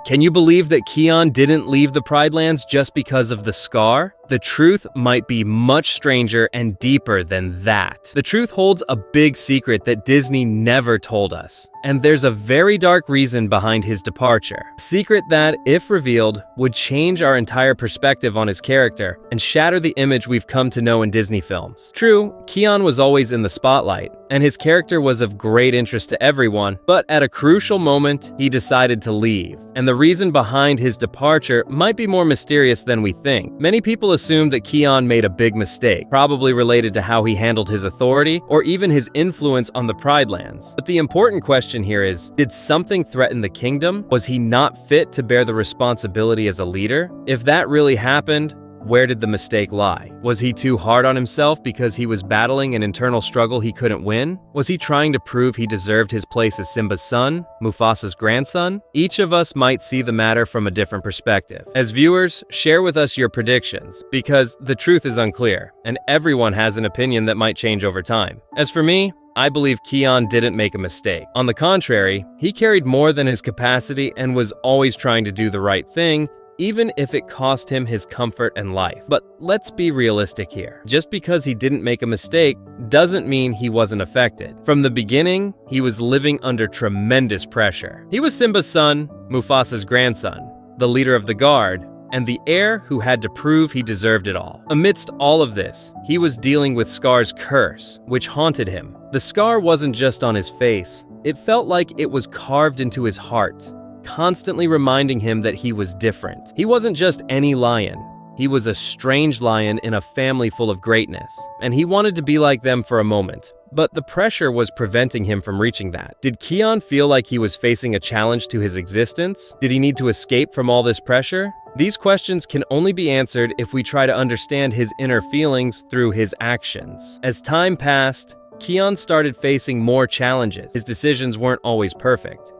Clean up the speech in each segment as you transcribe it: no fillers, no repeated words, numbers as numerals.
Can you believe that Kion didn't leave the Pride Lands just because of the scar? The truth might be much stranger and deeper than that. The truth holds a big secret that Disney never told us. And there's a very dark reason behind his departure. A secret that, if revealed, would change our entire perspective on his character and shatter the image we've come to know in Disney films. True, Kion was always in the spotlight, and his character was of great interest to everyone, but at a crucial moment, he decided to leave. And the reason behind his departure might be more mysterious than we think. Many people assume that Kion made a big mistake, probably related to how he handled his authority or even his influence on the Pride Lands. But the important question here is, did something threaten the kingdom? Was he not fit to bear the responsibility as a leader? If that really happened, where did the mistake lie? Was he too hard on himself because he was battling an internal struggle he couldn't win? Was he trying to prove he deserved his place as Simba's son, Mufasa's grandson? Each of us might see the matter from a different perspective. As viewers, share with us your predictions, because the truth is unclear, and everyone has an opinion that might change over time. As for me, I believe Kion didn't make a mistake. On the contrary, he carried more than his capacity and was always trying to do the right thing, even if it cost him his comfort and life. But let's be realistic here. Just because he didn't make a mistake doesn't mean he wasn't affected. From the beginning, he was living under tremendous pressure. He was Simba's son, Mufasa's grandson, the leader of the guard, and the heir who had to prove he deserved it all. Amidst all of this, he was dealing with Scar's curse, which haunted him. The scar wasn't just on his face. It felt like it was carved into his heart, constantly reminding him that he was different. He wasn't just any lion. He was a strange lion in a family full of greatness, and he wanted to be like them for a moment. But the pressure was preventing him from reaching that. Did Kion feel like he was facing a challenge to his existence? Did he need to escape from all this pressure? These questions can only be answered if we try to understand his inner feelings through his actions. As time passed, Kion started facing more challenges. His decisions weren't always perfect.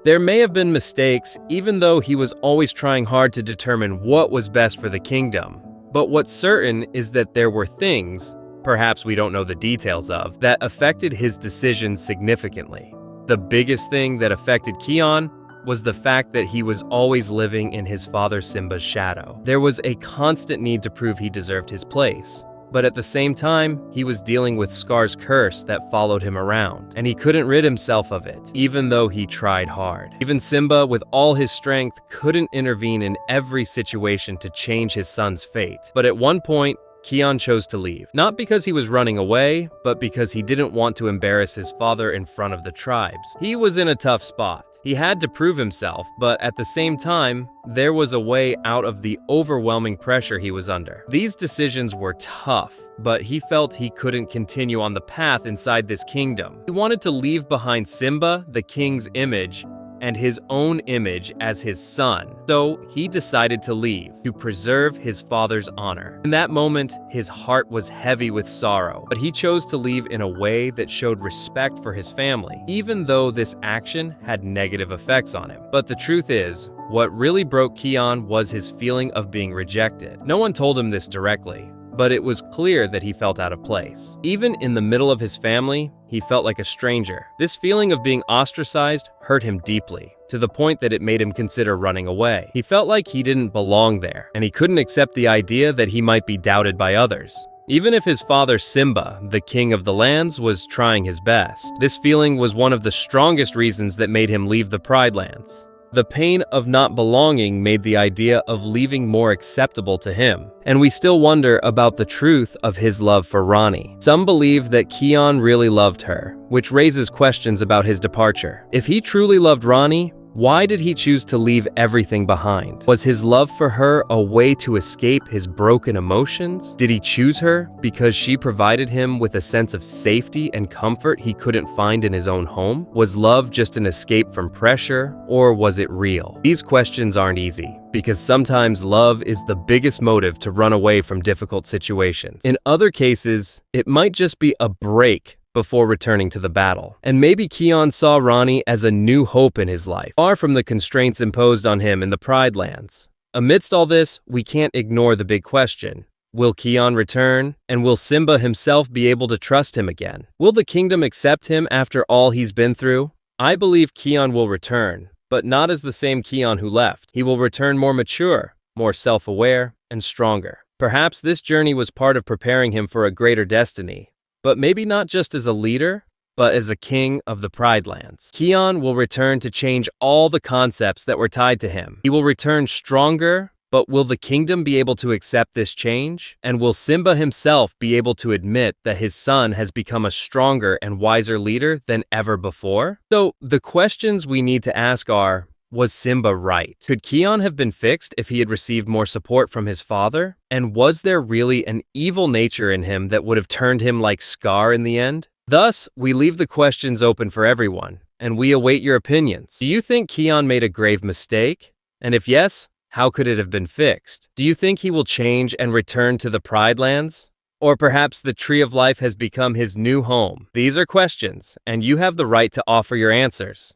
There may have been mistakes, even though he was always trying hard to determine what was best for the kingdom. But what's certain is that there were things, perhaps we don't know the details of, that affected his decisions significantly. The biggest thing that affected Kion was the fact that he was always living in his father Simba's shadow. There was a constant need to prove he deserved his place. But at the same time, he was dealing with Scar's curse that followed him around, and he couldn't rid himself of it, even though he tried hard. Even Simba, with all his strength, couldn't intervene in every situation to change his son's fate. But at one point, Kion chose to leave. Not because he was running away, but because he didn't want to embarrass his father in front of the tribes. He was in a tough spot. He had to prove himself, but at the same time, there was a way out of the overwhelming pressure he was under. These decisions were tough, but he felt he couldn't continue on the path inside this kingdom. He wanted to leave behind Simba, the king's image, and his own image as his son. So he decided to leave, to preserve his father's honor. In that moment, his heart was heavy with sorrow, but he chose to leave in a way that showed respect for his family, even though this action had negative effects on him. But the truth is, what really broke Kion was his feeling of being rejected. No one told him this directly, but it was clear that he felt out of place. Even in the middle of his family, he felt like a stranger. This feeling of being ostracized hurt him deeply, to the point that it made him consider running away. He felt like he didn't belong there, and he couldn't accept the idea that he might be doubted by others. Even if his father Simba, the king of the lands, was trying his best, this feeling was one of the strongest reasons that made him leave the Pride Lands. The pain of not belonging made the idea of leaving more acceptable to him, and we still wonder about the truth of his love for Ronnie. Some believe that Kion really loved her, which raises questions about his departure. If he truly loved Ronnie, why did he choose to leave everything behind? Was his love for her a way to escape his broken emotions? Did he choose her because she provided him with a sense of safety and comfort he couldn't find in his own home? Was love just an escape from pressure, or was it real? These questions aren't easy, because sometimes love is the biggest motive to run away from difficult situations. In other cases, it might just be a break before returning to the battle. And maybe Kion saw Ronnie as a new hope in his life, far from the constraints imposed on him in the Pride Lands. Amidst all this, we can't ignore the big question. Will Kion return? And will Simba himself be able to trust him again? Will the kingdom accept him after all he's been through? I believe Kion will return, but not as the same Kion who left. He will return more mature, more self-aware, and stronger. Perhaps this journey was part of preparing him for a greater destiny, but maybe not just as a leader, but as a king of the Pride Lands. Kion will return to change all the concepts that were tied to him. He will return stronger, but will the kingdom be able to accept this change? And will Simba himself be able to admit that his son has become a stronger and wiser leader than ever before? So the questions we need to ask are, was Simba right? Could Kion have been fixed if he had received more support from his father? And was there really an evil nature in him that would have turned him like Scar in the end? Thus, we leave the questions open for everyone, and we await your opinions. Do you think Kion made a grave mistake? And if yes, how could it have been fixed? Do you think he will change and return to the Pride Lands? Or perhaps the Tree of Life has become his new home? These are questions, and you have the right to offer your answers.